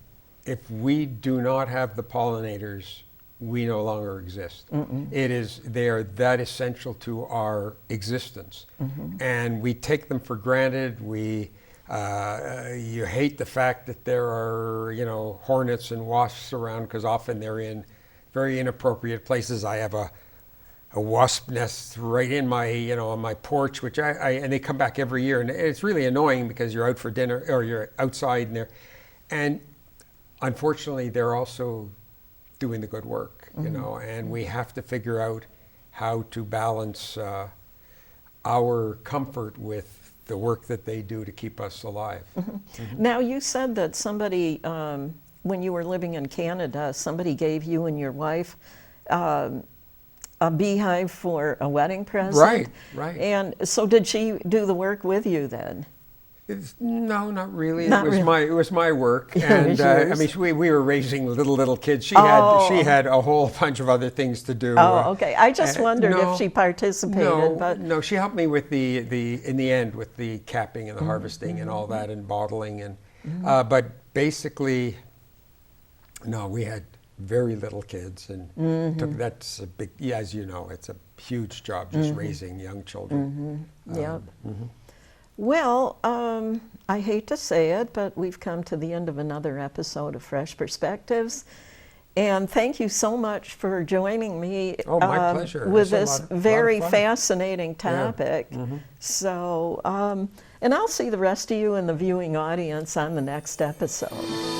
if we do not have the pollinators, we no longer exist. They are that essential to our existence, and we take them for granted. You hate the fact that there are, hornets and wasps around, because often they're in very inappropriate places. I have a wasp nest right in my, on my porch, which and they come back every year, and it's really annoying because you're out for dinner or you're outside and unfortunately they're also doing the good work, and we have to figure out how to balance our comfort with the work that they do to keep us alive. Now, you said that somebody, when you were living in Canada, somebody gave you and your wife a beehive for a wedding present. Right. And so did she do the work with you then? No, not really. Not it was really. It was my work, It and was I yours. mean, we were raising little kids. She Oh. had a whole bunch of other things to do. Oh, okay. I just wondered no, if she participated. But No, she helped me with in the end with the capping and the harvesting and all that, and bottling, and but basically, no, we had very little kids, and that's a big. Yeah, as you know, it's a huge job just raising young children. Yeah. Well, I hate to say it, but we've come to the end of another episode of Fresh Perspectives. And thank you so much for joining me Oh, my pleasure. with It's a this lot of very fun. fascinating topic. So, and I'll see the rest of you in the viewing audience on the next episode.